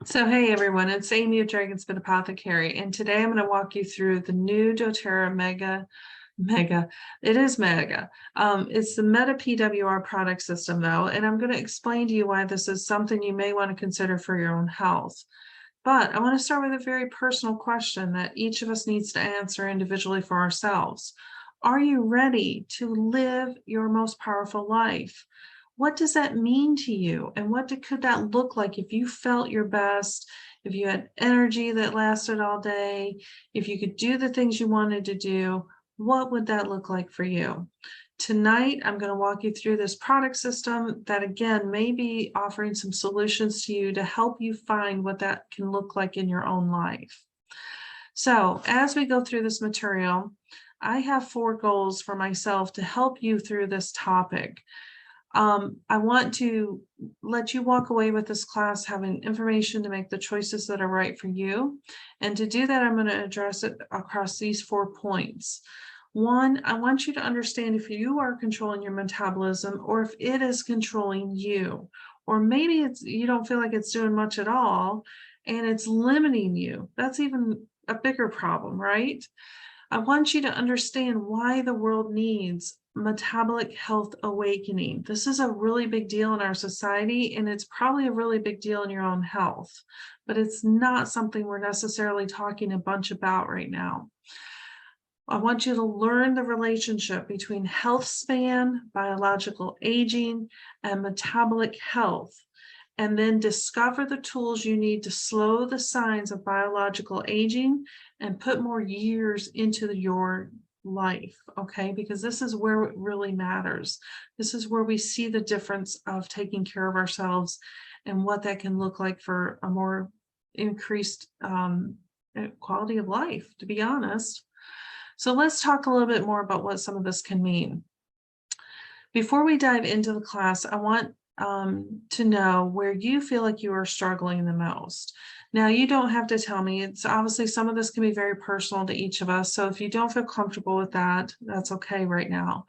So hey everyone, it's Amy of Dragonspit Apothecary, and today I'm going to walk you through the new doTERRA Mega. It is Mega. It's the MetaPWR product system though, and I'm going to explain to you why this is something you may want to consider for your own health. But I want to start with a very personal question that each of us needs to answer individually for ourselves. Are you ready to live your most powerful life? What does that mean to you? And could that look like if you felt your best, if you had energy that lasted all day, if you could do the things you wanted to do? What would that look like for you? Tonight, I'm going to walk you through this product system that, again, may be offering some solutions to you to help you find what that can look like in your own life. So as we go through this material, I have 4 goals for myself to help you through this topic. I want to let you walk away with this class having information to make the choices that are right for you. And to do that, I'm going to address it across these 4 points. 1, I want you to understand if you are controlling your metabolism or if it is controlling you, or maybe you don't feel like it's doing much at all and it's limiting you. That's even a bigger problem, right? I want you to understand why the world needs metabolic health awakening. This is a really big deal in our society, and it's probably a really big deal in your own health, but it's not something we're necessarily talking a bunch about right now. I want you to learn the relationship between health span, biological aging, and metabolic health, and then discover the tools you need to slow the signs of biological aging and put more years into your life, okay? Because this is where it really matters. This is where we see the difference of taking care of ourselves and what that can look like for a more increased quality of life, to be honest. So let's talk a little bit more about what some of this can mean. Before we dive into the class, I want to know where you feel like you are struggling the most. Now, you don't have to tell me. It's obviously some of this can be very personal to each of us. So if you don't feel comfortable with that, that's okay right now.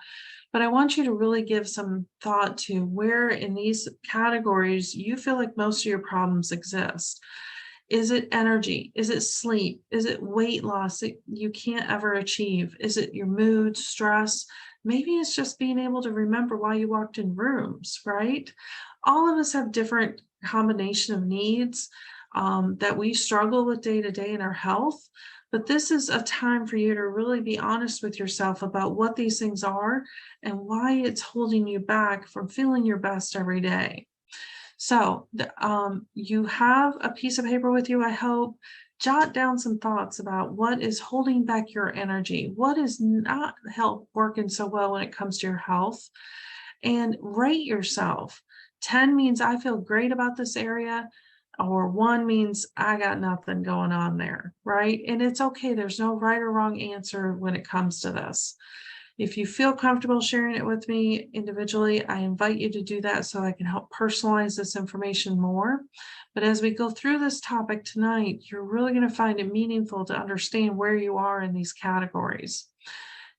But I want you to really give some thought to where in these categories you feel like most of your problems exist. Is it energy? Is it sleep? Is it weight loss that you can't ever achieve? Is it your mood, stress? Maybe it's just being able to remember why you walked in rooms, right? All of us have different combination of needs that we struggle with day to day in our health. But this is a time for you to really be honest with yourself about what these things are and why it's holding you back from feeling your best every day. So you have a piece of paper with you, I hope. Jot down some thoughts about what is holding back your energy, what is not working so well when it comes to your health, and rate yourself. 10 means I feel great about this area, or 1 means I got nothing going on there, right? And it's okay. There's no right or wrong answer when it comes to this. If you feel comfortable sharing it with me individually, I invite you to do that so I can help personalize this information more. But as we go through this topic tonight, you're really going to find it meaningful to understand where you are in these categories.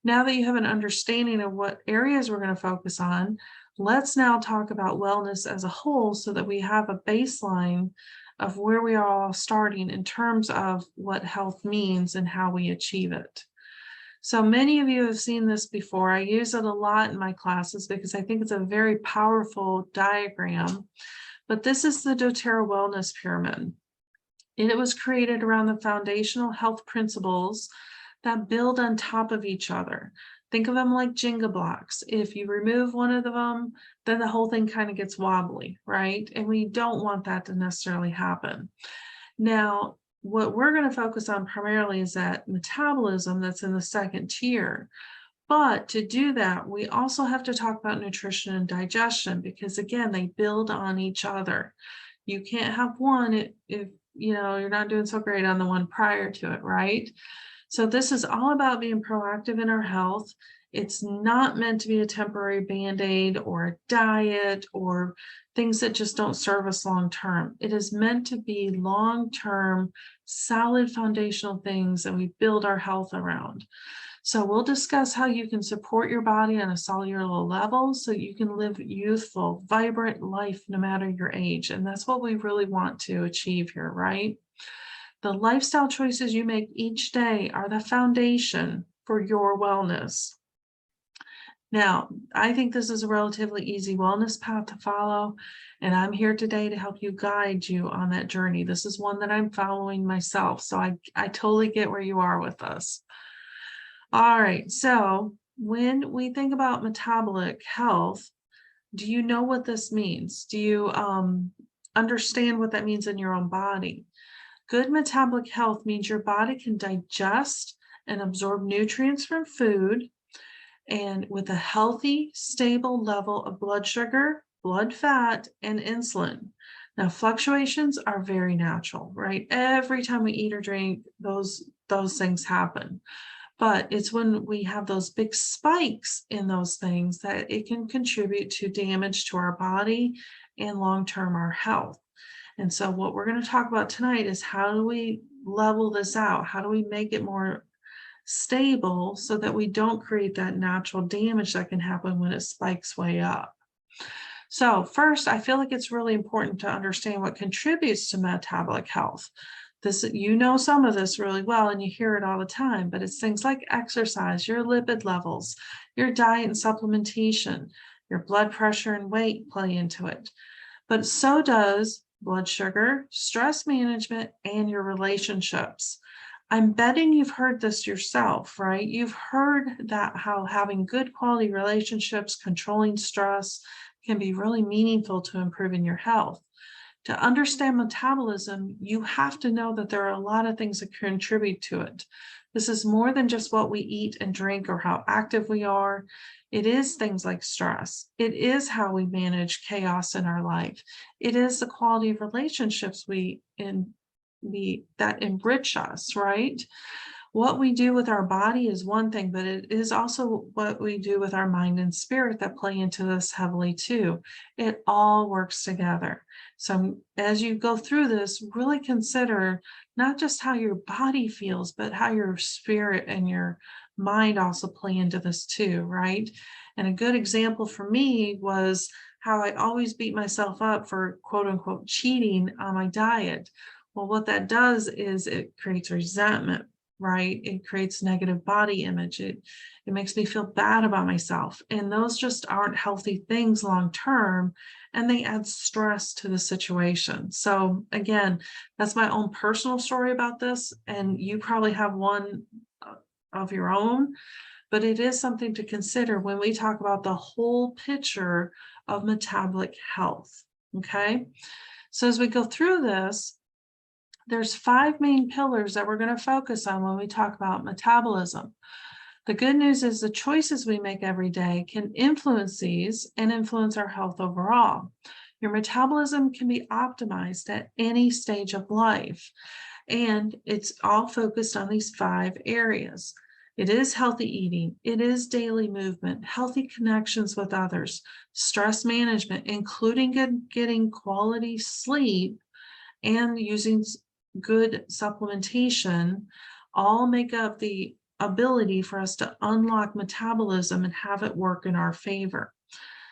Now that you have an understanding of what areas we're going to focus on, let's now talk about wellness as a whole so that we have a baseline of where we are all starting in terms of what health means and how we achieve it. So many of you have seen this before. I use it a lot in my classes because I think it's a very powerful diagram. But this is the doTERRA Wellness Pyramid. And it was created around the foundational health principles that build on top of each other. Think of them like Jenga blocks. If you remove one of them, then the whole thing kind of gets wobbly, right? And we don't want that to necessarily happen. Now, what we're going to focus on primarily is that metabolism that's in the second tier. But to do that, we also have to talk about nutrition and digestion because, again, they build on each other. You can't have one if you're not doing so great on the one prior to it, right? So this is all about being proactive in our health It's not meant to be a temporary band-aid or a diet or things that just don't serve us long term. It is meant to be long-term, solid foundational things that we build our health around. So we'll discuss how you can support your body on a cellular level so you can live youthful, vibrant life no matter your age. And that's what we really want to achieve here, right? The lifestyle choices you make each day are the foundation for your wellness. Now, I think this is a relatively easy wellness path to follow, and I'm here today to help you guide you on that journey. This is one that I'm following myself, so I totally get where you are with us. All right, so when we think about metabolic health, do you know what this means? Do you understand what that means in your own body? Good metabolic health means your body can digest and absorb nutrients from food, and with a healthy, stable level of blood sugar, blood fat, and insulin. Now, fluctuations are very natural, right? Every time we eat or drink, those things happen. But it's when we have those big spikes in those things that it can contribute to damage to our body and long-term our health. And so what we're going to talk about tonight is how do we level this out? How do we make it more stable so that we don't create that natural damage that can happen when it spikes way up? So first, I feel like it's really important to understand what contributes to metabolic health. This, you know, some of this really well and you hear it all the time, but it's things like exercise, your lipid levels, your diet and supplementation, your blood pressure and weight play into it. But so does blood sugar, stress management, and your relationships. I'm betting you've heard this yourself, right? You've heard that how having good quality relationships, controlling stress can be really meaningful to improving your health. To understand metabolism, you have to know that there are a lot of things that contribute to it. This is more than just what we eat and drink or how active we are. It is things like stress. It is how we manage chaos in our life. It is the quality of relationships that enrich us, right? What we do with our body is one thing, but it is also what we do with our mind and spirit that play into this heavily too. It all works together. So as you go through this, really consider not just how your body feels, but how your spirit and your mind also play into this too, right? And a good example for me was how I always beat myself up for quote unquote cheating on my diet. Well, what that does is it creates resentment, right? It creates negative body image. It makes me feel bad about myself. And those just aren't healthy things long term, and they add stress to the situation. So again, that's my own personal story about this, and you probably have one of your own, but it is something to consider when we talk about the whole picture of metabolic health, okay? So as we go through this, there's 5 main pillars that we're going to focus on when we talk about metabolism. The good news is the choices we make every day can influence these and influence our health overall. Your metabolism can be optimized at any stage of life, and it's all focused on these 5 areas. It is healthy eating, it is daily movement, healthy connections with others, stress management, including getting quality sleep and using good supplementation, all make up the ability for us to unlock metabolism and have it work in our favor.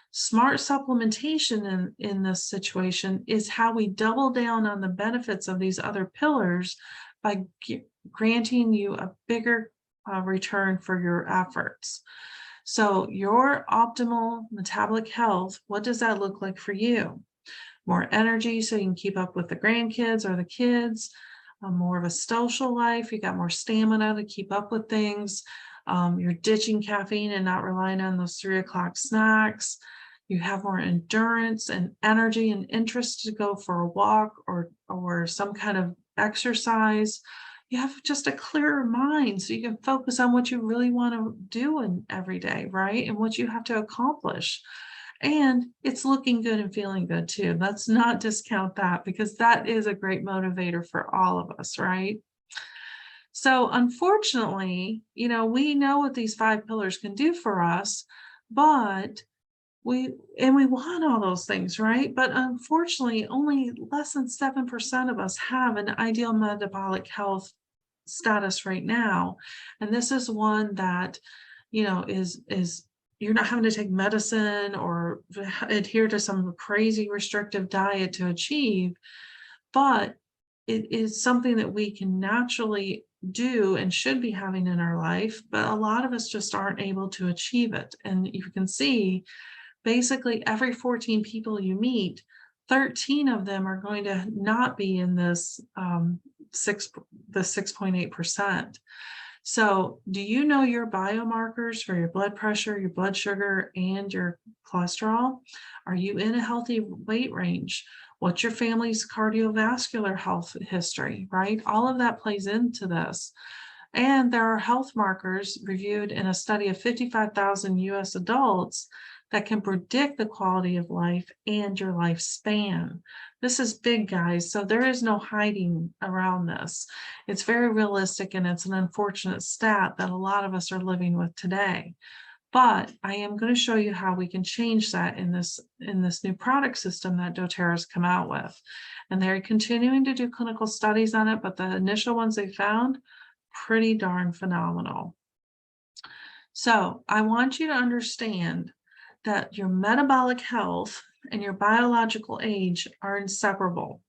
Smart supplementation in this situation is how we double down on the benefits of these other pillars by granting you a bigger return for your efforts. So your optimal metabolic health, what does that look like for you? More energy so you can keep up with the grandkids or the kids, more of a social life, you got more stamina to keep up with things, you're ditching caffeine and not relying on those 3 o'clock snacks, you have more endurance and energy and interest to go for a walk or some kind of exercise. You have just a clearer mind so you can focus on what you really want to do in every day, right? And what you have to accomplish. And it's looking good and feeling good too. Let's not discount that, because that is a great motivator for all of us, right? So unfortunately, we know what these 5 pillars can do for us, but we want all those things, right? But unfortunately, only less than 7% of us have an ideal metabolic health status right now. And this is one that, is you're not having to take medicine or adhere to some crazy restrictive diet to achieve, but it is something that we can naturally do and should be having in our life, but a lot of us just aren't able to achieve it. And you can see basically every 14 people you meet, 13 of them are going to not be in this the 6.8%. So do you know your biomarkers for your blood pressure, your blood sugar, and your cholesterol? Are you in a healthy weight range? What's your family's cardiovascular health history, right? All of that plays into this. And there are health markers reviewed in a study of 55,000 US adults that can predict the quality of life and your lifespan. This is big, guys. So there is no hiding around this. It's very realistic, and it's an unfortunate stat that a lot of us are living with today. But I am going to show you how we can change that in this new product system that doTERRA has come out with. And they're continuing to do clinical studies on it, but the initial ones they found, pretty darn phenomenal. So I want you to understand that your metabolic health and your biological age are inseparable.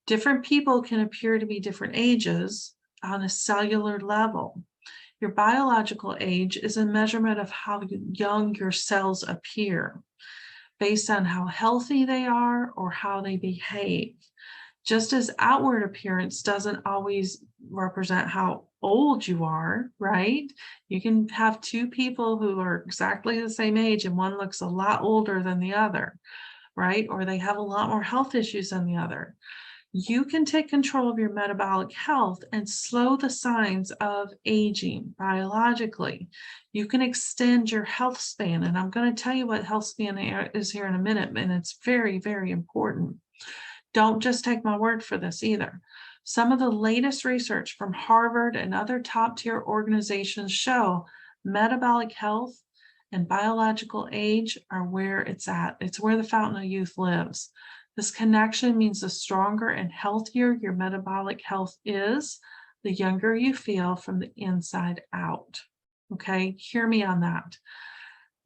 Different people can appear to be different ages on a cellular level. Your biological age is a measurement of how young your cells appear based on how healthy they are or how they behave. Just as outward appearance doesn't always represent how old you are, right? You can have 2 people who are exactly the same age and one looks a lot older than the other, right? Or they have a lot more health issues than the other. You can take control of your metabolic health and slow the signs of aging biologically. You can extend your health span, and I'm going to tell you what health span is here in a minute, and it's very, very important. Don't just take my word for this either. Some of the latest research from Harvard and other top-tier organizations show metabolic health and biological age are where it's at. It's where the fountain of youth lives. This connection means the stronger and healthier your metabolic health is, the younger you feel from the inside out. Okay, hear me on that.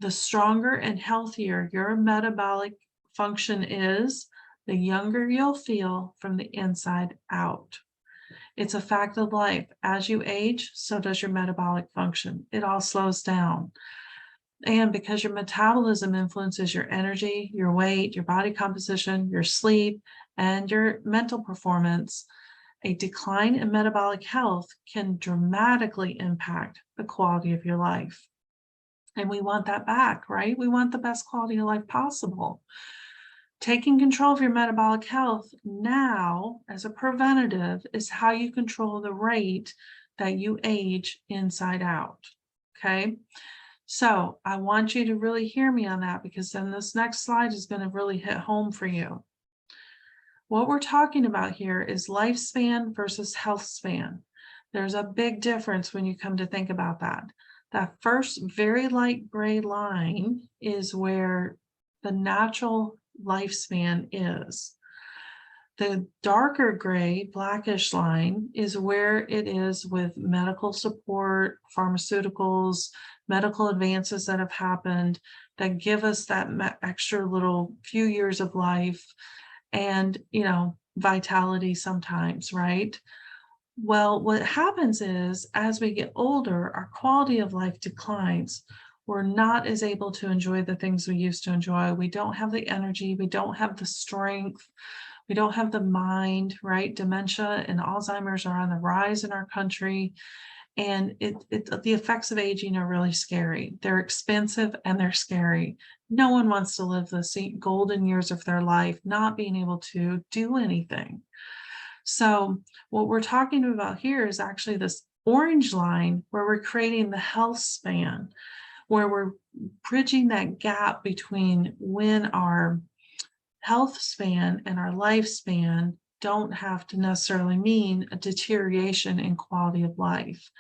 The stronger and healthier your metabolic function is, the younger you'll feel from the inside out. It's a fact of life. As you age, so does your metabolic function. It all slows down. And because your metabolism influences your energy, your weight, your body composition, your sleep, and your mental performance, a decline in metabolic health can dramatically impact the quality of your life. And we want that back, right? We want the best quality of life possible. Taking control of your metabolic health now as a preventative is how you control the rate that you age inside out, okay? So I want you to really hear me on that, because then this next slide is going to really hit home for you. What we're talking about here is lifespan versus health span. There's a big difference when you come to think about that. That first very light gray line is where the natural lifespan is. The darker gray, blackish line is where it is with medical support, pharmaceuticals, medical advances that have happened that give us that extra little few years of life and, vitality sometimes, right? Well, what happens is as we get older, our quality of life declines. We're not as able to enjoy the things we used to enjoy. We don't have the energy. We don't have the strength. We don't have the mind, right? Dementia and Alzheimer's are on the rise in our country. And the effects of aging are really scary. They're expensive and they're scary. No one wants to live the golden years of their life not being able to do anything. So what we're talking about here is actually this orange line where we're creating the health span, where we're bridging that gap between when our health span and our lifespan don't have to necessarily mean a deterioration in quality of life.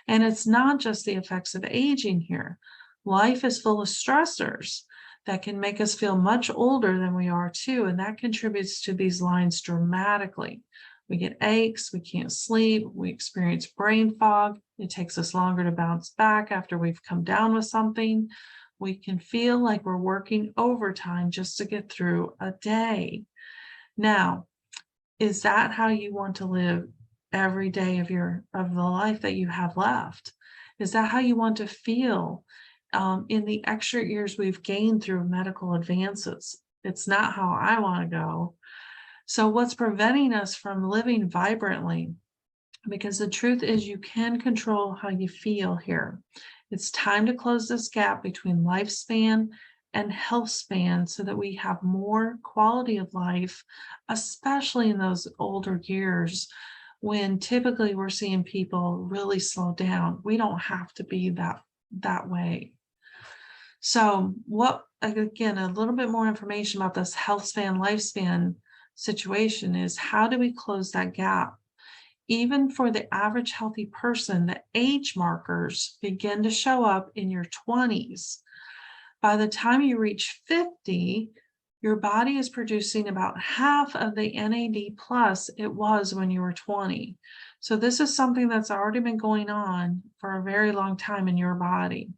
And it's not just the effects of aging here. Life is full of stressors that can make us feel much older than we are too, and that contributes to these lines dramatically. We get aches, we can't sleep, we experience brain fog. It takes us longer to bounce back after we've come down with something. We can feel like we're working overtime just to get through a day. Now, is that how you want to live every day of the life that you have left? Is that how you want to feel in the extra years we've gained through medical advances? It's not how I want to go. So what's preventing us from living vibrantly? Because the truth is you can control how you feel here. It's time to close this gap between lifespan and health span so that we have more quality of life, especially in those older years when typically we're seeing people really slow down. We don't have to be that way. So again, a little bit more information about this health span, lifespan situation is how do we close that gap? Even for the average healthy person, the age markers begin to show up in your 20s. By the time you reach 50, your body is producing about half of the NAD plus it was when you were 20. So this is something that's already been going on for a very long time in your body.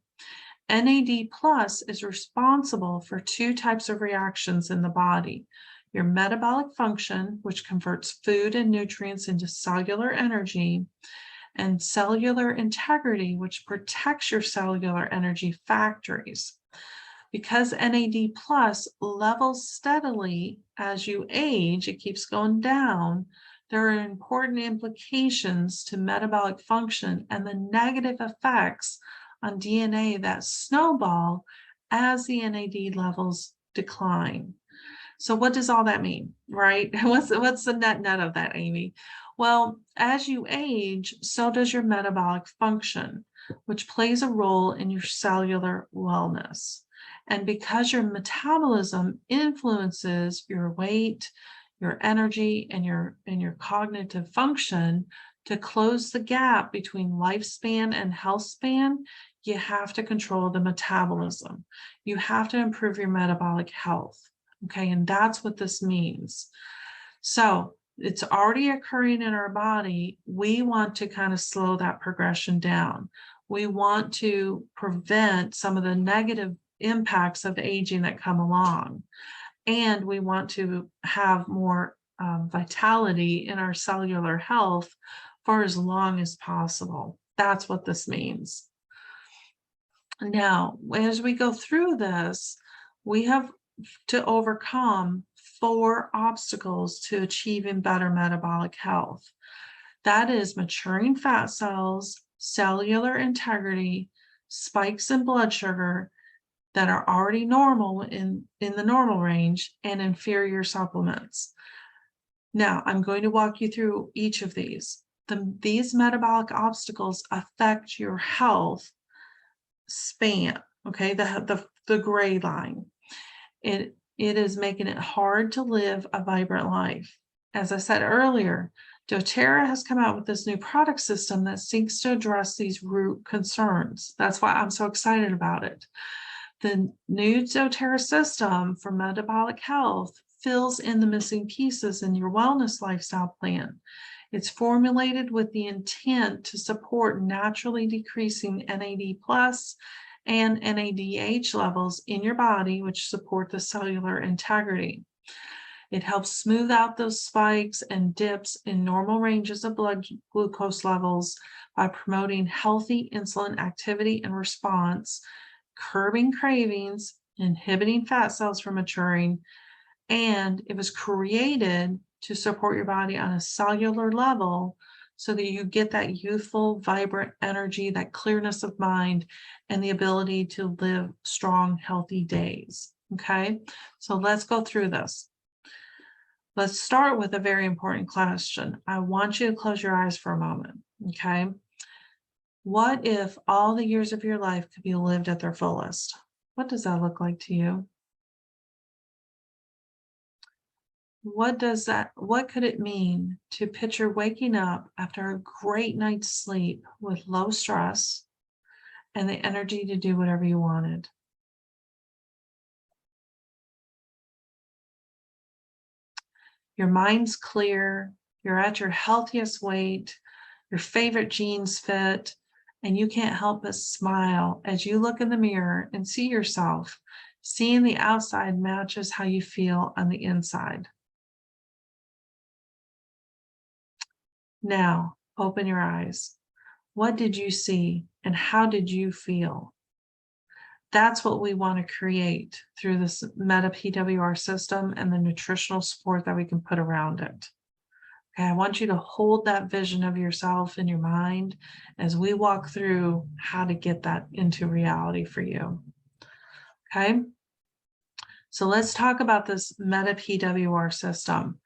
NAD plus is responsible for two types of reactions in the body. Your metabolic function, which converts food and nutrients into cellular energy, and cellular integrity, which protects your cellular energy factories. Because NAD plus levels steadily as you age, it keeps going down, there are important implications to metabolic function and the negative effects on DNA that snowball as the NAD levels decline. So what does all that mean, right? What's the net of that, Amy? Well, as you age, so does your metabolic function, which plays a role in your cellular wellness. And because your metabolism influences your weight, your energy, and your cognitive function, to close the gap between lifespan and health span, you have to control the metabolism. You have to improve your metabolic health. Okay, and that's what this means. So it's already occurring in our body. We want to kind of slow that progression down. We want to prevent some of the negative impacts of aging that come along. And we want to have more vitality in our cellular health for as long as possible. That's what this means. Now, as we go through this, we have to overcome 4 obstacles to achieving better metabolic health. That is maturing fat cells, cellular integrity, spikes in blood sugar that are already normal in the normal range, and inferior supplements. Now, I'm going to walk you through each of these. These metabolic obstacles affect your health span, okay, the gray line. It is making it hard to live a vibrant life. As I said earlier, doTERRA has come out with this new product system that seeks to address these root concerns. That's why I'm so excited about it. The new doTERRA system for metabolic health fills in the missing pieces in your wellness lifestyle plan. It's formulated with the intent to support naturally decreasing NAD plus and NADH levels in your body, which support the cellular integrity. It helps smooth out those spikes and dips in normal ranges of blood glucose levels by promoting healthy insulin activity and response, curbing cravings, inhibiting fat cells from maturing, and it was created to support your body on a cellular level so that you get that youthful, vibrant energy, that clearness of mind, and the ability to live strong, healthy days. Okay, so let's go through this. Let's start with a very important question. I want you to close your eyes for a moment. Okay, what if all the years of your life could be lived at their fullest? What does that look like to you? What could it mean to picture waking up after a great night's sleep with low stress and the energy to do whatever you wanted? Your mind's clear, you're at your healthiest weight, your favorite jeans fit, and you can't help but smile as you look in the mirror and see yourself. Seeing the outside matches how you feel on the inside. Now, open your eyes. What did you see and how did you feel? That's what we want to create through this MetaPWR system and the nutritional support that we can put around it. Okay, I want you to hold that vision of yourself in your mind as we walk through how to get that into reality for you. Okay, so let's talk about this MetaPWR system.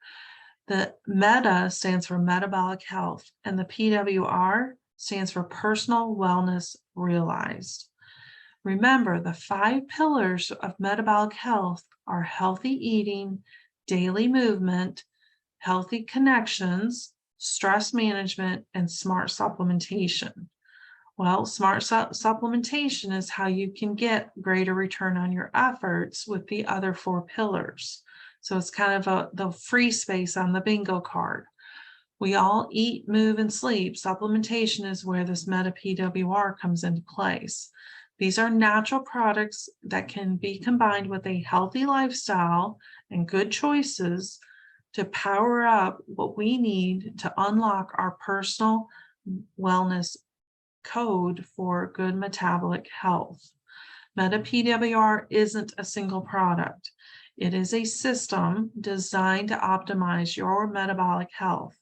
The META stands for metabolic health, and the PWR stands for personal wellness realized. Remember, the 5 pillars of metabolic health are healthy eating, daily movement, healthy connections, stress management, and smart supplementation. Well, smart supplementation is how you can get greater return on your efforts with the other 4 pillars. So it's kind of the free space on the bingo card. We all eat, move, and sleep. Supplementation is where this MetaPWR comes into place. These are natural products that can be combined with a healthy lifestyle and good choices to power up what we need to unlock our personal wellness code for good metabolic health. MetaPWR isn't a single product. It is a system designed to optimize your metabolic health.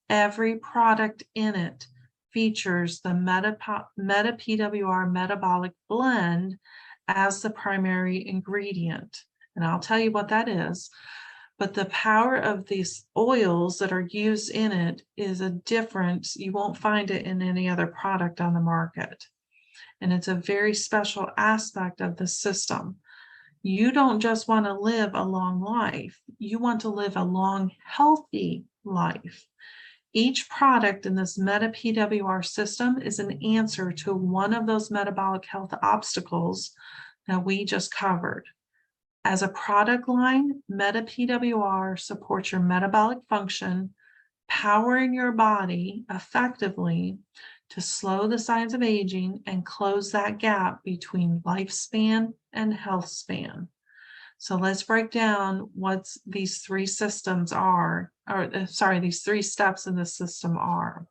Every product in it features the MetaPWR metabolic blend as the primary ingredient. And I'll tell you what that is. But the power of these oils that are used in it is a difference. You won't find it in any other product on the market. And it's a very special aspect of the system. You don't just want to live a long life. You want to live a long, healthy life. Each product in this MetaPWR system is an answer to one of those metabolic health obstacles that we just covered. As a product line, MetaPWR supports your metabolic function, powering your body effectively to slow the signs of aging and close that gap between lifespan and health span. So let's break down what these 3 systems are, these 3 steps in the system are.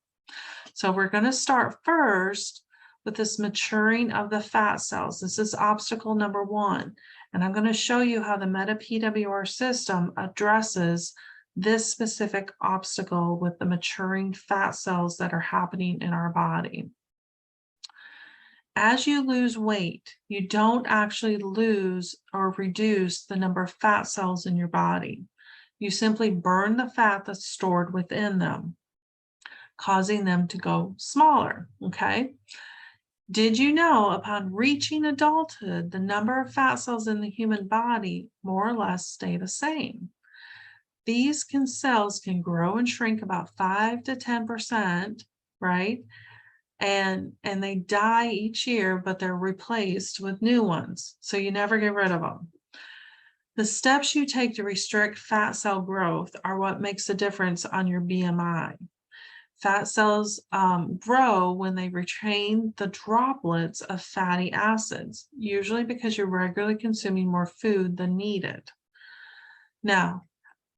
So we're going to start first with this maturing of the fat cells. This is obstacle number 1. And I'm going to show you how the MetaPWR system addresses this specific obstacle with the maturing fat cells that are happening in our body. As you lose weight, you don't actually lose or reduce the number of fat cells in your body. You simply burn the fat that's stored within them, causing them to go smaller, okay? Did you know upon reaching adulthood, the number of fat cells in the human body more or less stay the same? These cells can grow and shrink about 5 to 10%, right? And they die each year, but they're replaced with new ones. So you never get rid of them. The steps you take to restrict fat cell growth are what makes a difference on your BMI. Fat cells grow when they retain the droplets of fatty acids, usually because you're regularly consuming more food than needed. Now,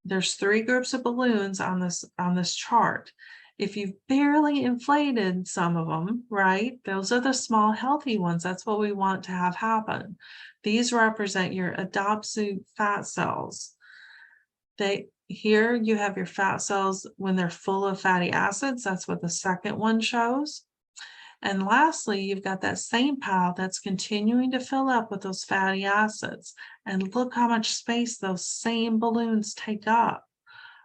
there's 3 groups of balloons on this chart. If you've barely inflated some of them, right, those are the small healthy ones. That's what we want to have happen. These represent your adoptive fat cells. Here you have your fat cells when they're full of fatty acids. That's what the second one shows. And lastly, you've got that same pile that's continuing to fill up with those fatty acids. And look how much space those same balloons take up,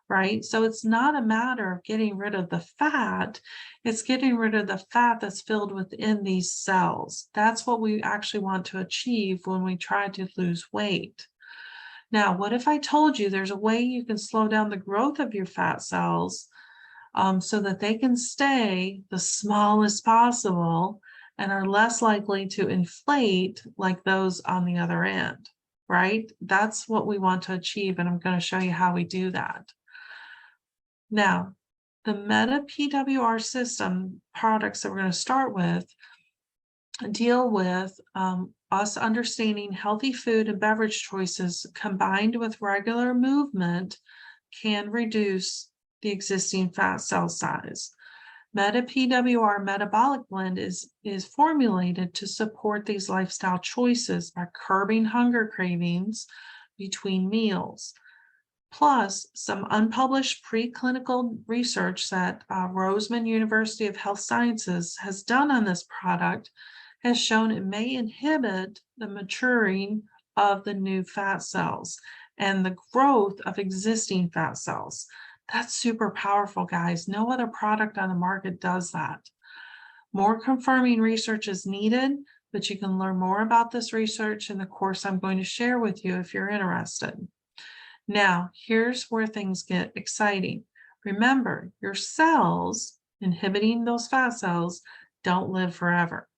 right? So it's not a matter of getting rid of the fat. It's getting rid of the fat that's filled within these cells. That's what we actually want to achieve when we try to lose weight. Now, what if I told you there's a way you can slow down the growth of your fat cells so that they can stay the smallest possible and are less likely to inflate like those on the other end, right? That's what we want to achieve, and I'm going to show you how we do that. Now, the MetaPWR system products that we're going to start with deal with us understanding healthy food and beverage choices combined with regular movement can reduce the existing fat cell size. MetaPWR Metabolic Blend is formulated to support these lifestyle choices by curbing hunger cravings between meals. Plus, some unpublished preclinical research that Roseman University of Health Sciences has done on this product has shown it may inhibit the maturing of the new fat cells and the growth of existing fat cells. That's super powerful, guys. No other product on the market does that. More confirming research is needed, but you can learn more about this research in the course I'm going to share with you if you're interested. Now, here's where things get exciting. Remember, your cells, inhibiting those fat cells, don't live forever.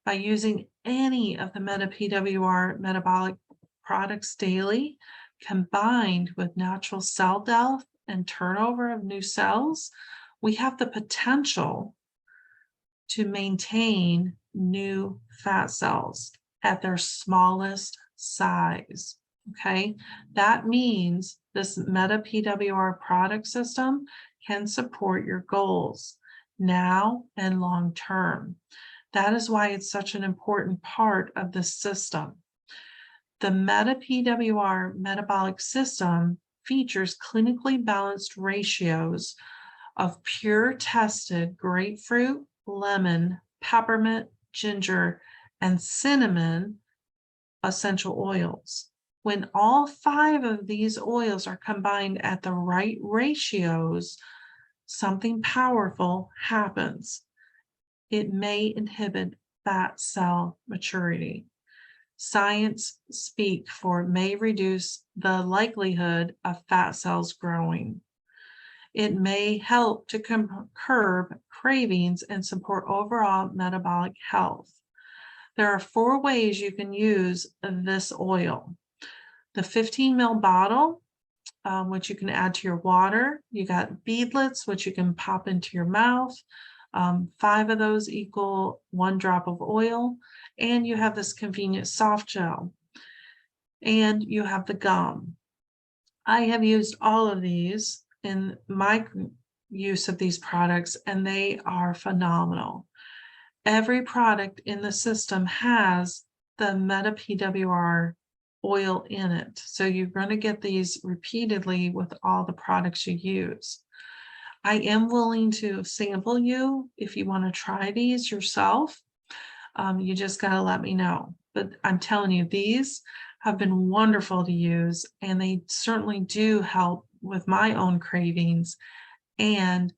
By using any of the MetaPWR metabolic products daily, combined with natural cell death and turnover of new cells, we have the potential to maintain new fat cells at their smallest size. Okay, that means this MetaPWR product system can support your goals now and long term. That is why it's such an important part of the system. The MetaPWR metabolic system features clinically balanced ratios of pure tested grapefruit, lemon, peppermint, ginger, and cinnamon essential oils. When all 5 of these oils are combined at the right ratios, something powerful happens. It may inhibit fat cell maturity. Science speak for may reduce the likelihood of fat cells growing. It may help to curb cravings and support overall metabolic health. There are 4 ways you can use this oil. The 15 ml bottle, which you can add to your water. You got beadlets, which you can pop into your mouth. 5 of those equal 1 drop of oil. And you have this convenient soft gel. And you have the gum. I have used all of these in my use of these products, and they are phenomenal. Every product in the system has the MetaPWR oil in it. So you're going to get these repeatedly with all the products you use. I am willing to sample you if you want to try these yourself. You just got to let me know. But I'm telling you, these have been wonderful to use, and they certainly do help with my own cravings and,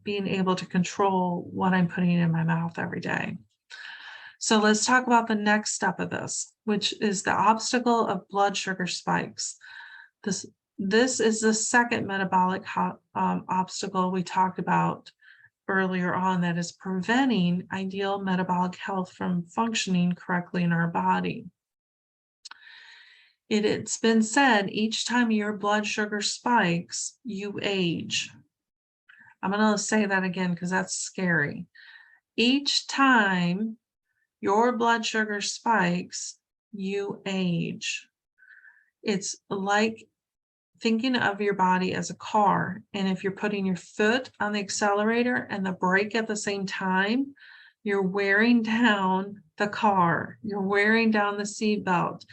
being able to control what I'm putting in my mouth every day. So let's talk about the next step of this, which is the obstacle of blood sugar spikes. This is the second metabolic obstacle we talked about earlier on that is preventing ideal metabolic health from functioning correctly in our body. It's been said each time your blood sugar spikes, you age. I'm going to say that again because that's scary. Each time your blood sugar spikes, you age. It's like thinking of your body as a car, and if you're putting your foot on the accelerator and the brake at the same time, you're wearing down the car, you're wearing down the seat belt,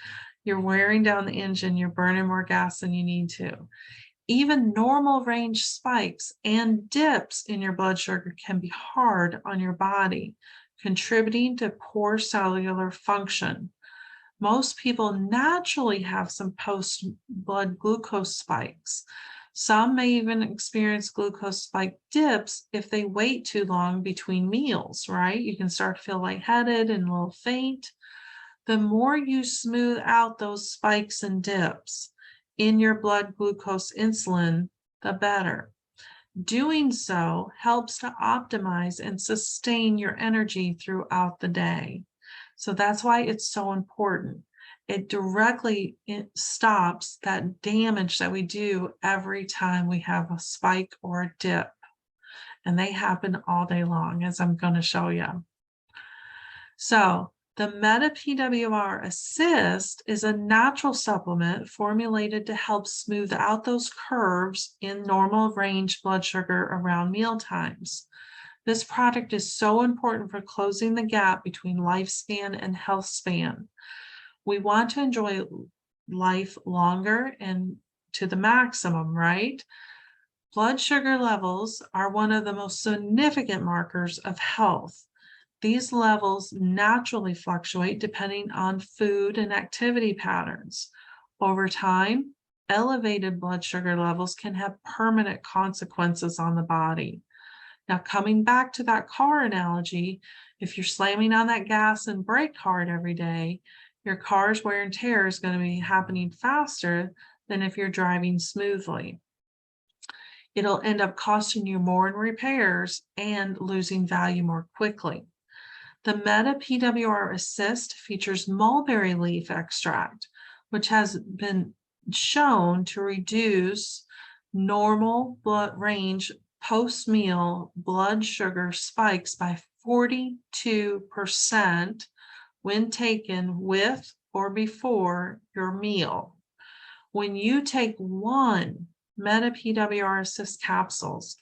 you're wearing down the engine, you're burning more gas than you need to. Even normal range spikes and dips in your blood sugar can be hard on your body, contributing to poor cellular function. Most people naturally have some post-blood glucose spikes. Some may even experience glucose spike dips if they wait too long between meals, right? You can start to feel lightheaded and a little faint. The more you smooth out those spikes and dips in your blood glucose insulin, the better. Doing so helps to optimize and sustain your energy throughout the day. So that's why it's so important. It directly stops that damage that we do every time we have a spike or a dip. And they happen all day long, as I'm going to show you. So the MetaPWR Assist is a natural supplement formulated to help smooth out those curves in normal range blood sugar around meal times. This product is so important for closing the gap between lifespan and health span. We want to enjoy life longer and to the maximum, right? Blood sugar levels are one of the most significant markers of health. These levels naturally fluctuate depending on food and activity patterns. Over time, elevated blood sugar levels can have permanent consequences on the body. Now, coming back to that car analogy, if you're slamming on that gas and brake hard every day, your car's wear and tear is going to be happening faster than if you're driving smoothly. It'll end up costing you more in repairs and losing value more quickly. The MetaPWR Assist features mulberry leaf extract, which has been shown to reduce normal blood range post-meal blood sugar spikes by 42% when taken with or before your meal. When you take one MetaPWR Assist capsules,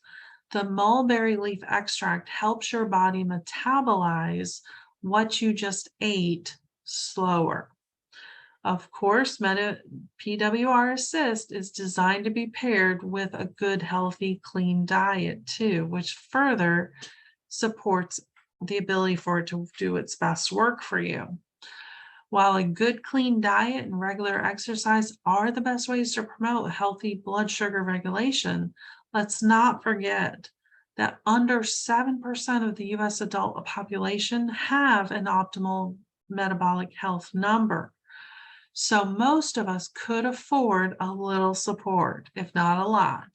the mulberry leaf extract helps your body metabolize what you just ate slower. Of course, MetaPWR Assist is designed to be paired with a good, healthy, clean diet too, which further supports the ability for it to do its best work for you. While a good, clean diet and regular exercise are the best ways to promote healthy blood sugar regulation, let's not forget that under 7% of the US adult population have an optimal metabolic health number. So most of us could afford a little support, if not a lot.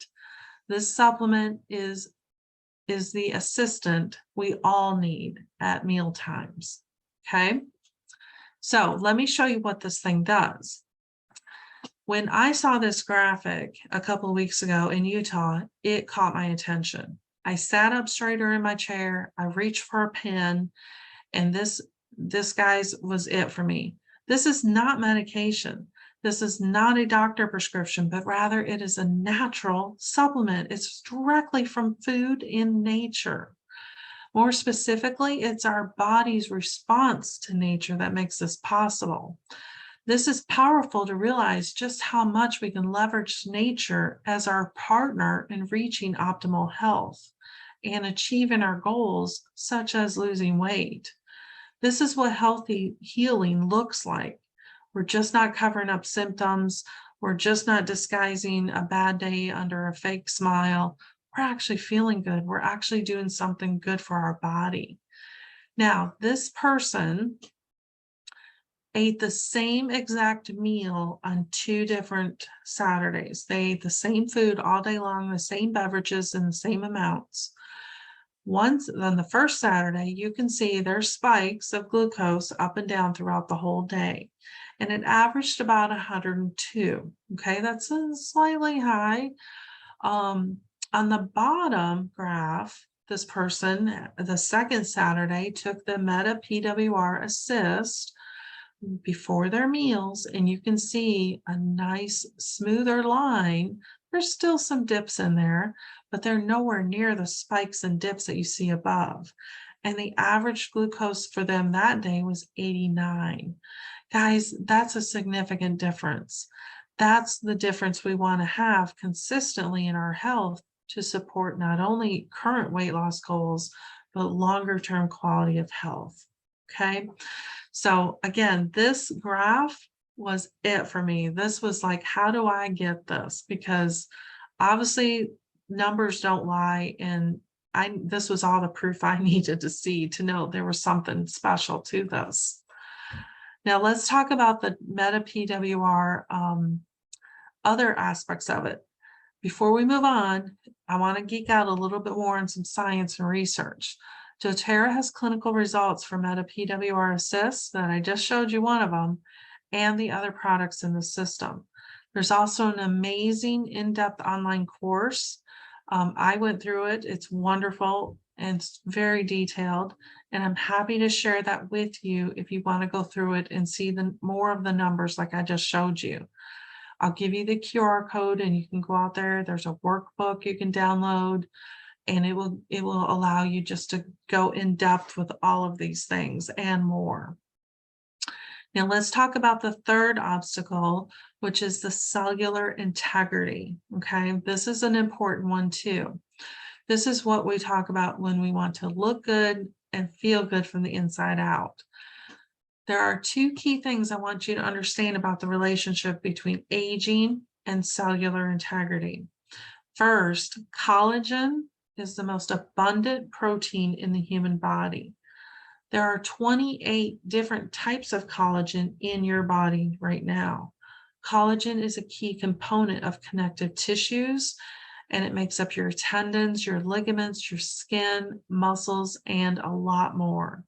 This supplement is the assistant we all need at meal times. Okay, so let me show you what this thing does. When I saw this graphic a couple of weeks ago in Utah, it caught my attention. I sat up straighter in my chair, I reached for a pen, and this guys was it for me. This is not medication. This is not a doctor prescription, but rather it is a natural supplement. It's directly from food in nature. More specifically, it's our body's response to nature that makes this possible. This is powerful to realize just how much we can leverage nature as our partner in reaching optimal health and achieving our goals, such as losing weight. This is what healthy healing looks like. We're just not covering up symptoms. We're just not disguising a bad day under a fake smile. We're actually feeling good. We're actually doing something good for our body. Now, this person ate the same exact meal on 2 different Saturdays. They ate the same food all day long, the same beverages in the same amounts. Once on the first Saturday, you can see their spikes of glucose up and down throughout the whole day. And it averaged about 102. Okay, that's slightly high. On the bottom graph, this person, the second Saturday, took the MetaPWR Assist before their meals, and you can see a nice smoother line. There's still some dips in there, but they're nowhere near the spikes and dips that you see above. And the average glucose for them that day was 89. Guys, that's a significant difference. That's the difference we want to have consistently in our health to support not only current weight loss goals, but longer term quality of health. Okay. So again, this graph was it for me. This was like, how do I get this? Because obviously numbers don't lie. And this was all the proof I needed to see to know there was something special to this. Now let's talk about the MetaPWR other aspects of it. Before we move on, I want to geek out a little bit more on some science and research. doTERRA has clinical results for MetaPWR Assist that I just showed you one of them, and the other products in the system. There's also an amazing in-depth online course. I went through it. It's wonderful and it's very detailed. And I'm happy to share that with you if you want to go through it and see more of the numbers like I just showed you. I'll give you the QR code and you can go out there. There's a workbook you can download, and it will allow you just to go in depth with all of these things and more. Now let's talk about the third obstacle, which is the cellular integrity. Okay, this is an important one too. This is what we talk about when we want to look good and feel good from the inside out. There are two key things I want you to understand about the relationship between aging and cellular integrity. First, collagen is the most abundant protein in the human body. There are 28 different types of collagen in your body right now. Collagen is a key component of connective tissues, and it makes up your tendons, your ligaments, your skin, muscles, and a lot more.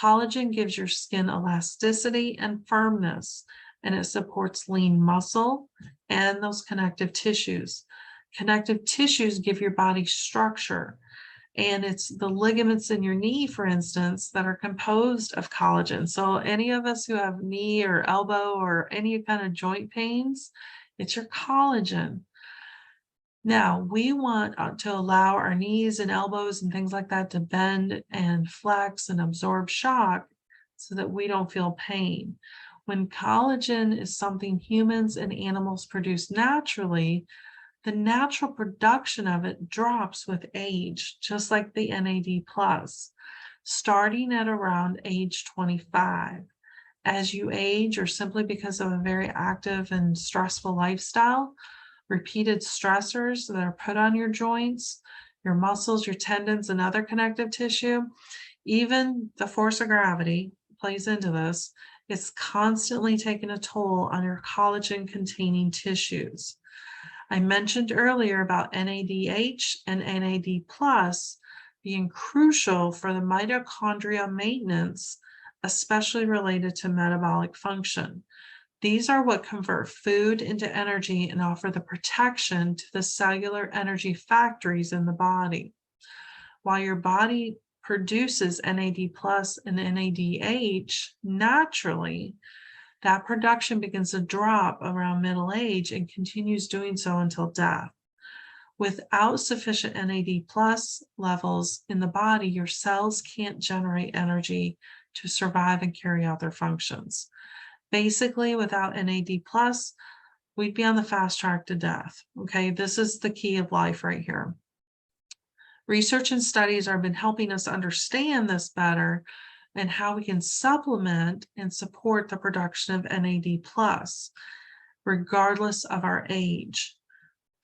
Collagen gives your skin elasticity and firmness, and it supports lean muscle and those connective tissues. Connective tissues give your body structure, and it's the ligaments in your knee, for instance, that are composed of collagen. So any of us who have knee or elbow or any kind of joint pains, it's your collagen. Now, we want to allow our knees and elbows and things like that to bend and flex and absorb shock so that we don't feel pain. When collagen is something humans and animals produce naturally, the natural production of it drops with age, just like the NAD+, starting at around age 25. As you age, or simply because of a very active and stressful lifestyle, repeated stressors that are put on your joints, your muscles, your tendons, and other connective tissue, even the force of gravity plays into this. It's constantly taking a toll on your collagen-containing tissues. I mentioned earlier about NADH and NAD+ being crucial for the mitochondria maintenance, especially related to metabolic function. These are what convert food into energy and offer the protection to the cellular energy factories in the body. While your body produces NAD+ and NADH naturally, that production begins to drop around middle age and continues doing so until death. Without sufficient NAD+ levels in the body, your cells can't generate energy to survive and carry out their functions. Basically, without NAD+, we'd be on the fast track to death. Okay, this is the key of life right here. Research and studies have been helping us understand this better and how we can supplement and support the production of NAD+, regardless of our age.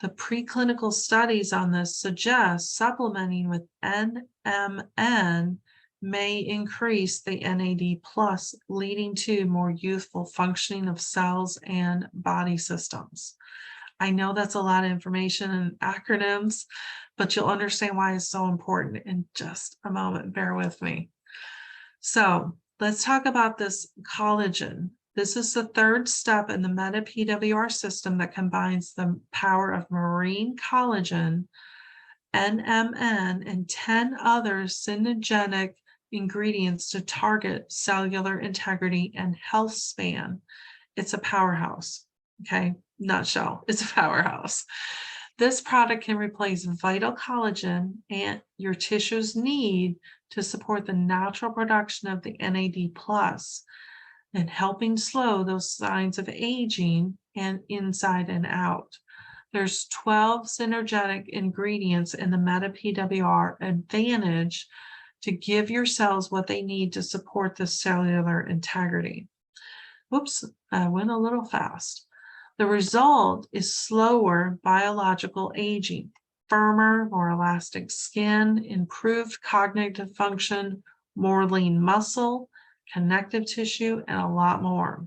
The preclinical studies on this suggest supplementing with NMN may increase the NAD+, leading to more youthful functioning of cells and body systems. I know that's a lot of information and acronyms, but you'll understand why it's so important in just a moment. Bear with me. So let's talk about this collagen. This is the third step in the MetaPWR system that combines the power of marine collagen, NMN, and 10 other synergenic ingredients to target cellular integrity and health span. It's a powerhouse, okay? Nutshell, it's a powerhouse. This product can replace vital collagen and your tissues need to support the natural production of the NAD+, and helping slow those signs of aging and inside and out. There's 12 synergetic ingredients in the MetaPWR Advantage to give your cells what they need to support the cellular integrity. Whoops, I went a little fast. The result is slower biological aging, firmer, more elastic skin, improved cognitive function, more lean muscle, connective tissue, and a lot more.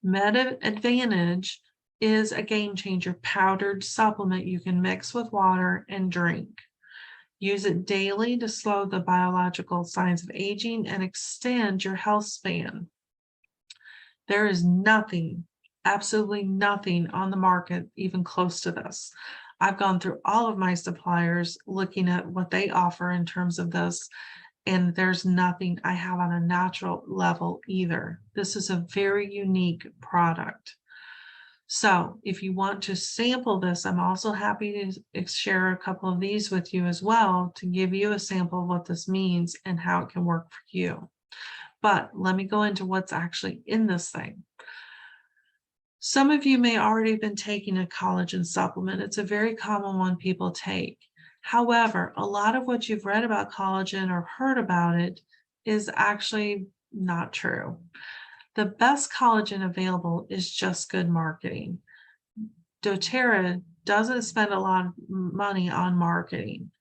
Meta Advantage is a game changer powdered supplement you can mix with water and drink. Use it daily to slow the biological signs of aging and extend your health span. There is nothing, absolutely nothing on the market even close to this. I've gone through all of my suppliers looking at what they offer in terms of this, and there's nothing I have on a natural level either. This is a very unique product. So if you want to sample this, I'm also happy to share a couple of these with you as well to give you a sample of what this means and how it can work for you. But let me go into what's actually in this thing. Some of you may already have been taking a collagen supplement. It's a very common one people take. However, a lot of what you've read about collagen or heard about it is actually not true. The best collagen available is just good marketing. doTERRA doesn't spend a lot of money on marketing.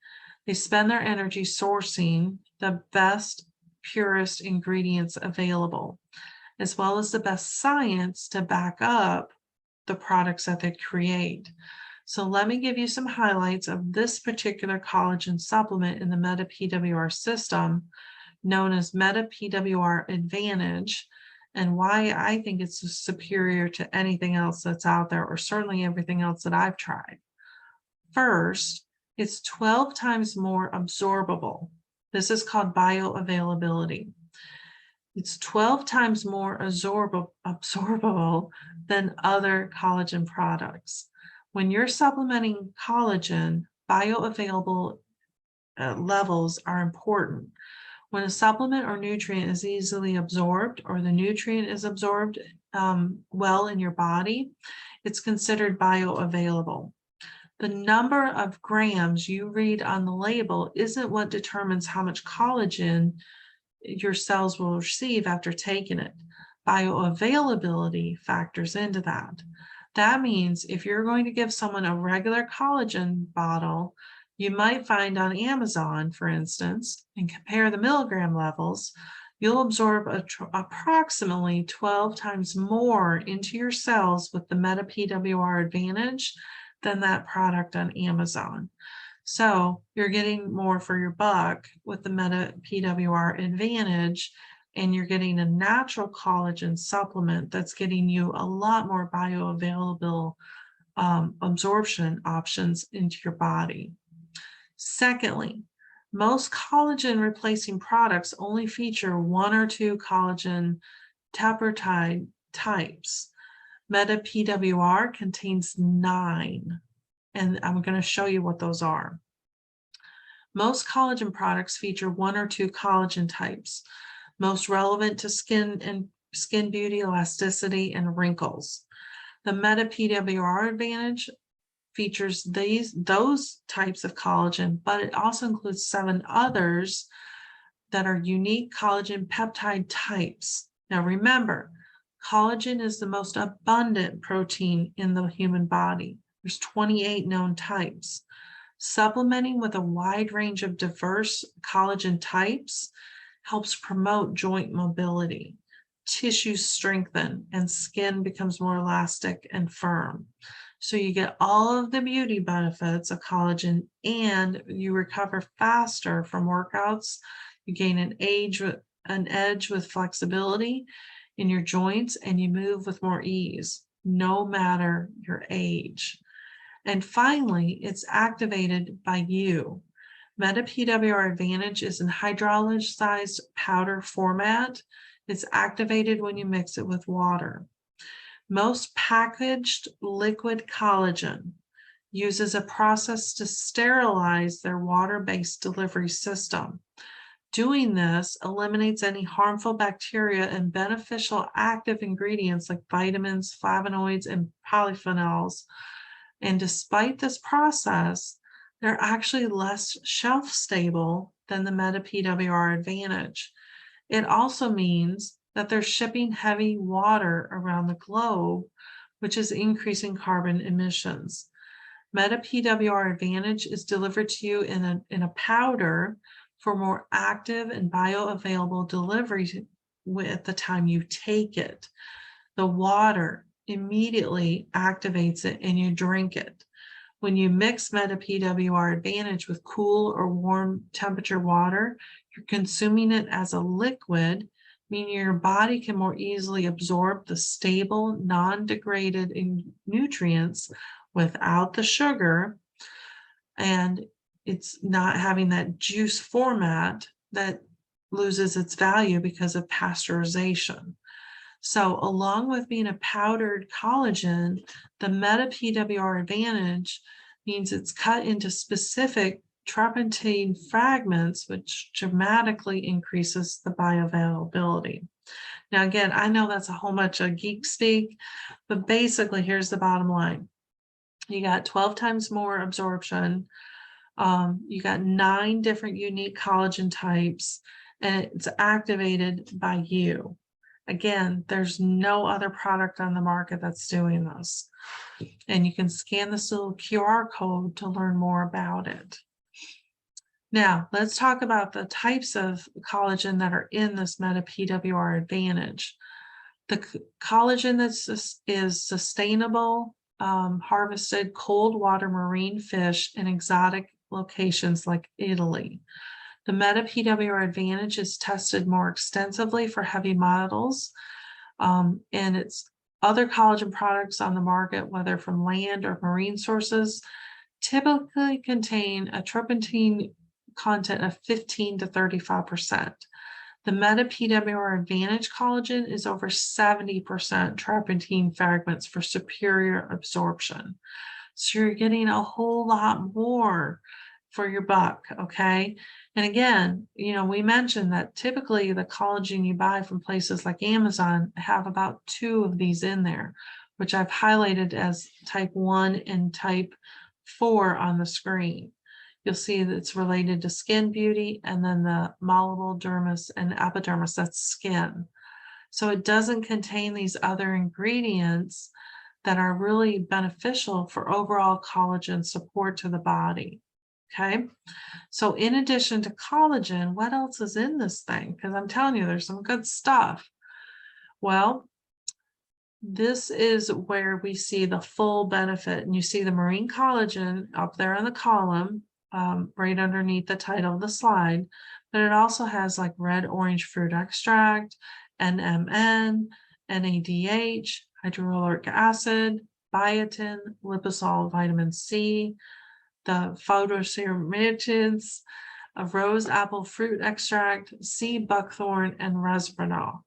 They spend their energy sourcing the best, purest ingredients available, as well as the best science to back up the products that they create. So let me give you some highlights of this particular collagen supplement in the MetaPWR system, known as MetaPWR Advantage, and why I think it's superior to anything else that's out there, or certainly everything else that I've tried. First, it's 12 times more absorbable. This is called bioavailability. It's 12 times more absorbable than other collagen products. When you're supplementing collagen, bioavailable levels are important. When a supplement or nutrient is easily absorbed, or the nutrient is absorbed well in your body, it's considered bioavailable. The number of grams you read on the label isn't what determines how much collagen your cells will receive after taking it. Bioavailability factors into that. That means if you're going to give someone a regular collagen bottle, you might find on Amazon, for instance, and compare the milligram levels, you'll absorb approximately 12 times more into your cells with the MetaPWR Advantage than that product on Amazon. So you're getting more for your buck with the MetaPWR Advantage, and you're getting a natural collagen supplement that's getting you a lot more bioavailable absorption options into your body. Secondly, most collagen replacing products only feature 1 or 2 collagen peptide types. MetaPWR contains 9, and I'm going to show you what those are. Most collagen products feature 1 or 2 collagen types, most relevant to skin and skin beauty, elasticity, and wrinkles. The MetaPWR Advantage features those types of collagen, but it also includes 7 others that are unique collagen peptide types. Now remember, collagen is the most abundant protein in the human body. There's 28 known types. Supplementing with a wide range of diverse collagen types helps promote joint mobility, tissues strengthen, and skin becomes more elastic and firm. So you get all of the beauty benefits of collagen, and you recover faster from workouts. You gain an edge with flexibility in your joints, and you move with more ease, no matter your age. And finally, it's activated by you. MetaPWR Advantage is in hydrolyzed powder format. It's activated when you mix it with water. Most packaged liquid collagen uses a process to sterilize their water-based delivery system. Doing this eliminates any harmful bacteria and beneficial active ingredients like vitamins, flavonoids, and polyphenols. And despite this process, they're actually less shelf stable than the MetaPWR Advantage. It also means that they're shipping heavy water around the globe, which is increasing carbon emissions. MetaPWR Advantage is delivered to you in a powder for more active and bioavailable delivery at the time you take it. The water immediately activates it and you drink it. When you mix MetaPWR Advantage with cool or warm temperature water, you're consuming it as a liquid, meaning your body can more easily absorb the stable, non-degraded nutrients without the sugar, and it's not having that juice format that loses its value because of pasteurization. So along with being a powdered collagen, the MetaPWR Advantage means it's cut into specific terpentine fragments, which dramatically increases the bioavailability. Now, again, I know that's a whole bunch of geek speak, but basically here's the bottom line. You got 12 times more absorption. You got 9 different unique collagen types, and it's activated by you. Again, there's no other product on the market that's doing this. And you can scan this little QR code to learn more about it. Now, let's talk about the types of collagen that are in this MetaPWR Advantage. The collagen is sustainable, harvested cold water marine fish in exotic locations like Italy. The MetaPWR Advantage is tested more extensively for heavy metals, and its other collagen products on the market, whether from land or marine sources, typically contain a terpentine content of 15 to 35%. The MetaPWR Advantage collagen is over 70% terpentine fragments for superior absorption. So you're getting a whole lot more for your buck, okay? And again, we mentioned that typically the collagen you buy from places like Amazon have about 2 of these in there, which I've highlighted as type 1 and type 4 on the screen. You'll see that it's related to skin beauty, and then the malleable dermis and epidermis, that's skin. So it doesn't contain these other ingredients that are really beneficial for overall collagen support to the body. Okay, so in addition to collagen, what else is in this thing? Because I'm telling you, there's some good stuff. Well, this is where we see the full benefit, and you see the marine collagen up there in the column, right underneath the title of the slide, but it also has like red orange fruit extract, NMN, NADH, hydrochloric acid, biotin, liposol, vitamin C, the phytoceramidins, a rose apple fruit extract, sea buckthorn, and resveratrol.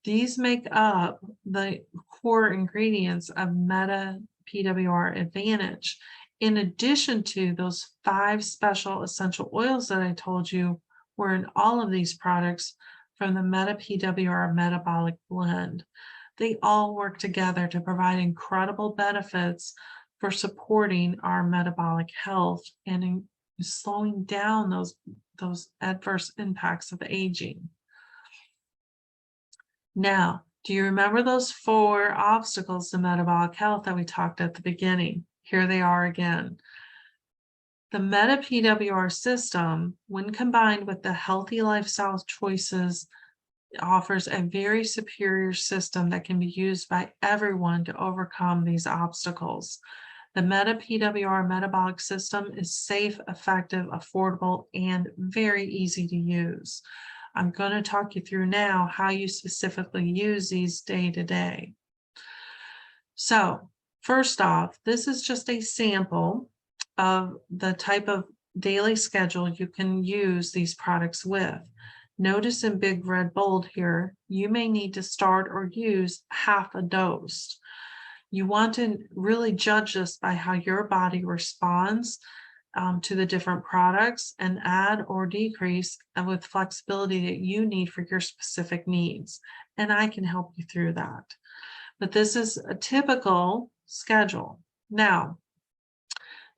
These make up the core ingredients of MetaPWR Advantage, in addition to those 5 special essential oils that I told you were in all of these products from the MetaPWR Metabolic Blend. They all work together to provide incredible benefits for supporting our metabolic health and in slowing down those adverse impacts of aging. Now, do you remember those 4 obstacles to metabolic health that we talked at the beginning? Here they are again. The MetaPWR system, when combined with the healthy lifestyle choices, offers a very superior system that can be used by everyone to overcome these obstacles. The MetaPWR metabolic system is safe, effective, affordable, and very easy to use. I'm going to talk you through now how you specifically use these day to day. So first off, this is just a sample of the type of daily schedule you can use these products with. Notice in big red bold here, you may need to start or use half a dose. You want to really judge this by how your body responds to the different products, and add or decrease with flexibility that you need for your specific needs. And I can help you through that. But this is a typical schedule. Now,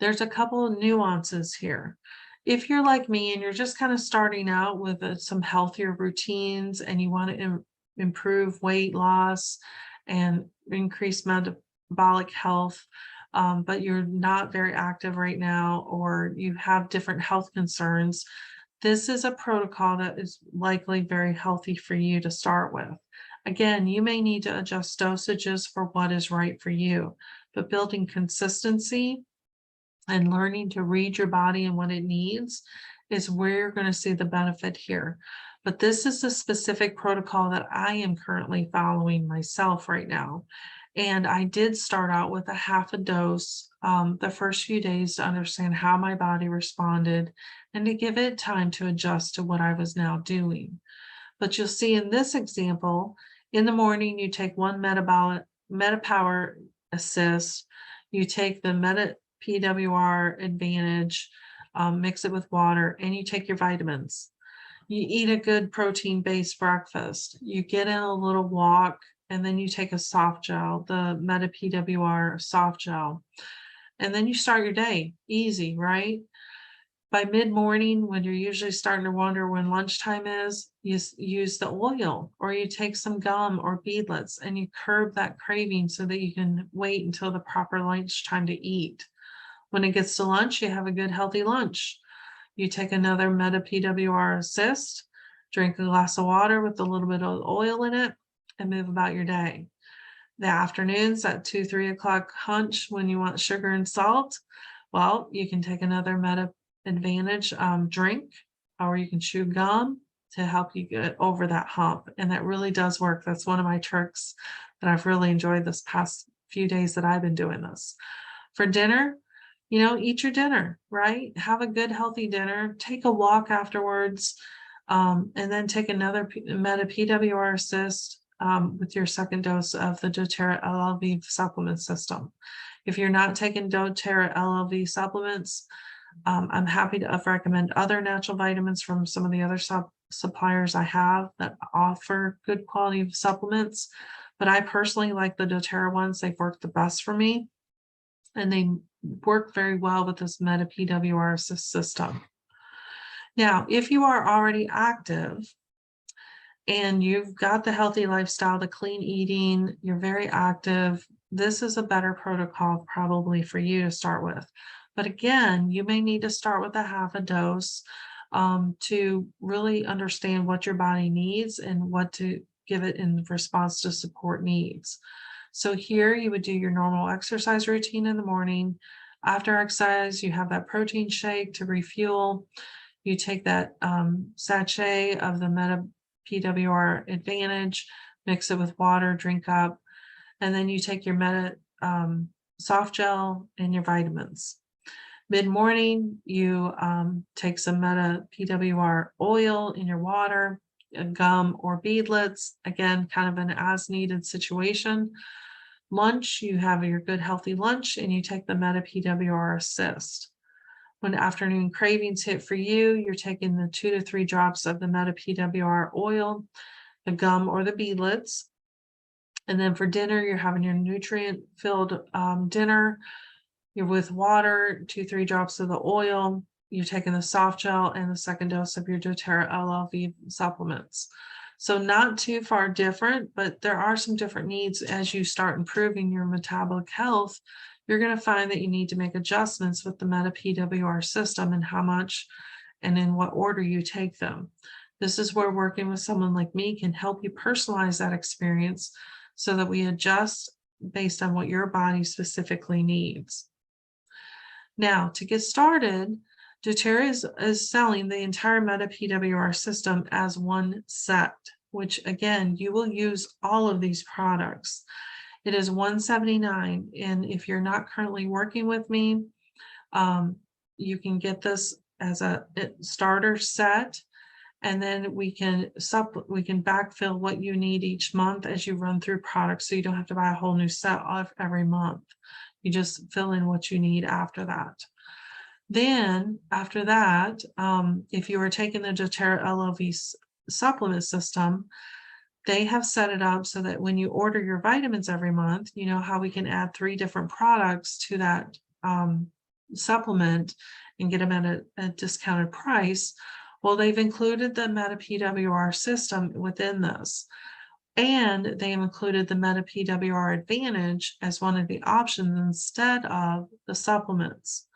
there's a couple of nuances here. If you're like me and you're just kind of starting out with some healthier routines and you want to improve weight loss and increase metabolic health, but you're not very active right now, or you have different health concerns, This is a protocol that is likely very healthy for you to start with. Again, you may need to adjust dosages for what is right for you, but building consistency and learning to read your body and what it needs is where you're going to see the benefit here. But this is a specific protocol that I am currently following myself right now. And I did start out with a half a dose the first few days to understand how my body responded and to give it time to adjust to what I was now doing. But you'll see in this example, in the morning, you take one MetaPWR assist, you take the MetaPWR Advantage, mix it with water, and you take your vitamins. You eat a good protein-based breakfast. You get in a little walk, and then you take a soft gel, the MetaPWR soft gel, and then you start your day easy, right? By mid-morning, when you're usually starting to wonder when lunchtime is, you use the oil, or you take some gum or beadlets and you curb that craving so that you can wait until the proper lunchtime to eat. When it gets to lunch, you have a good healthy lunch. You take another MetaPWR assist, drink a glass of water with a little bit of oil in it, and move about your day. The afternoons at 2-3 o'clock hunch when you want sugar and salt, well, you can take another Meta Advantage drink, or you can chew gum to help you get over that hump. And that really does work. That's one of my tricks that I've really enjoyed this past few days that I've been doing this. For dinner, eat your dinner, right? Have a good, healthy dinner, take a walk afterwards, and then take another MetaPWR assist with your second dose of the doTERRA LLV supplement system. If you're not taking doTERRA LLV supplements, I'm happy to recommend other natural vitamins from some of the other suppliers I have that offer good quality supplements. But I personally like the doTERRA ones. They've worked the best for me, and they work very well with this MetaPWR system. Now, if you are already active and you've got the healthy lifestyle, the clean eating, you're very active, this is a better protocol probably for you to start with. But again, you may need to start with a half a dose to really understand what your body needs and what to give it in response to support needs. So here you would do your normal exercise routine in the morning. After exercise, you have that protein shake to refuel. You take that sachet of the MetaPWR Advantage, mix it with water, drink up, and then you take your Meta soft gel and your vitamins. Mid-morning, you take some MetaPWR oil in your water, gum or beadlets, again, kind of an as-needed situation. Lunch, you have your good healthy lunch and you take the MetaPWR assist. When afternoon cravings hit for you, you're taking the 2 to 3 drops of the MetaPWR oil, the gum or the beadlets. And then for dinner, you're having your nutrient-filled dinner. You're with water, 2-3 drops of the oil. You're taking the soft gel and the second dose of your doTERRA LLV supplements. So not too far different, but there are some different needs as you start improving your metabolic health. You're going to find that you need to make adjustments with the MetaPWR system and how much and in what order you take them. This is where working with someone like me can help you personalize that experience so that we adjust based on what your body specifically needs. Now, to get started, doTERRA is selling the entire MetaPWR system as one set, which again, you will use all of these products. It is $179, and if you're not currently working with me, you can get this as a starter set, and then we can backfill what you need each month as you run through products, so you don't have to buy a whole new set every month. You just fill in what you need after that. Then after that, if you are taking the doTERRA LLV supplement system, they have set it up so that when you order your vitamins every month, you know how we can add 3 different products to that supplement and get them at a discounted price. Well, they've included the MetaPWR system within this. And they have included the MetaPWR Advantage as one of the options instead of the supplements.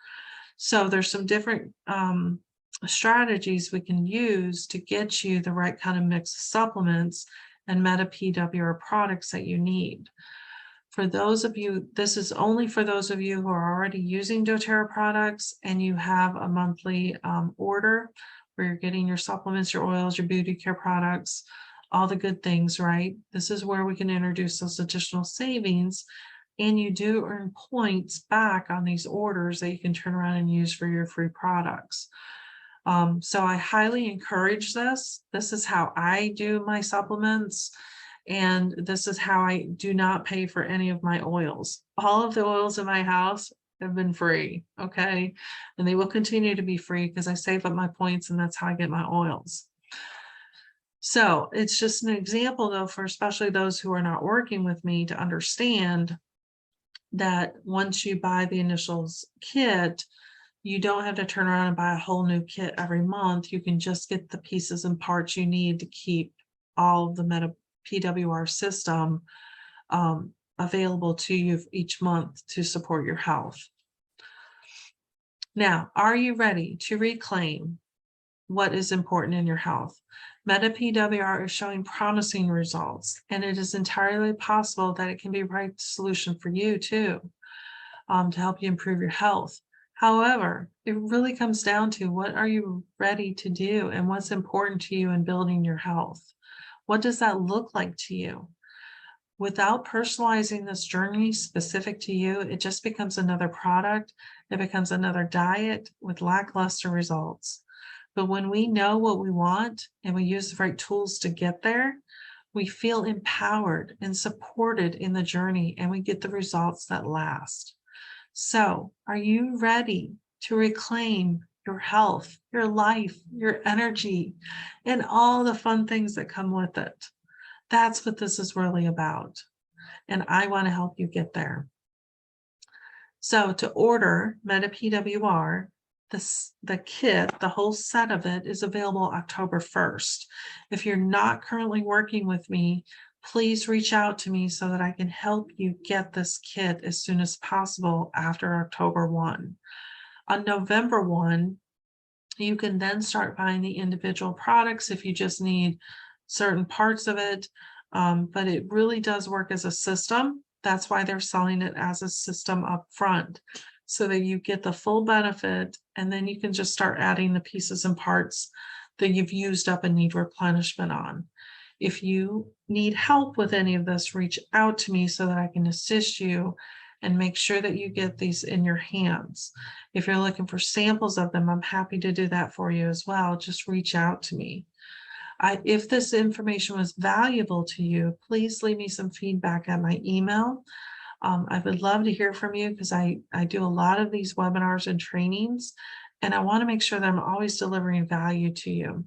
So there's some different strategies we can use to get you the right kind of mix of supplements and MetaPWR products that you need. For those of you, this is only for those of you who are already using doTERRA products and you have a monthly order where you're getting your supplements, your oils, your beauty care products, all the good things, right? This is where we can introduce those additional savings, and you do earn points back on these orders that you can turn around and use for your free products. So I highly encourage this. This is how I do my supplements. And this is how I do not pay for any of my oils. All of the oils in my house have been free, okay? And they will continue to be free because I save up my points and that's how I get my oils. So it's just an example though, for especially those who are not working with me, to understand that once you buy the initials kit, you don't have to turn around and buy a whole new kit every month. You can just get the pieces and parts you need to keep all of the MetaPWR system available to you each month to support your health. Now, are you ready to reclaim what is important in your health? MetaPWR is showing promising results, and it is entirely possible that it can be the right solution for you too, to help you improve your health. However, it really comes down to what are you ready to do and what's important to you in building your health. What does that look like to you? Without personalizing this journey specific to you, it just becomes another product. It becomes another diet with lackluster results. But when we know what we want and we use the right tools to get there, we feel empowered and supported in the journey, and we get the results that last. So, are you ready to reclaim your health, your life, your energy, and all the fun things that come with it? That's what this is really about. And I want to help you get there. So to order MetaPWR, the kit, the whole set of it, is available October 1st. If you're not currently working with me, please reach out to me so that I can help you get this kit as soon as possible after October 1. On November 1, you can then start buying the individual products if you just need certain parts of it. But it really does work as a system. That's why they're selling it as a system up front, so that you get the full benefit, and then you can just start adding the pieces and parts that you've used up and need replenishment on. If you need help with any of this, reach out to me so that I can assist you and make sure that you get these in your hands. If you're looking for samples of them, I'm happy to do that for you as well. Just reach out to me. If this information was valuable to you, please leave me some feedback at my email. I would love to hear from you because I do a lot of these webinars and trainings, and I want to make sure that I'm always delivering value to you.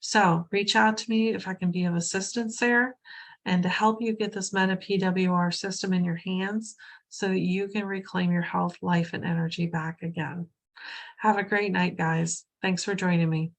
So reach out to me if I can be of assistance there, and to help you get this MetaPWR system in your hands so that you can reclaim your health, life, and energy back again. Have a great night, guys. Thanks for joining me.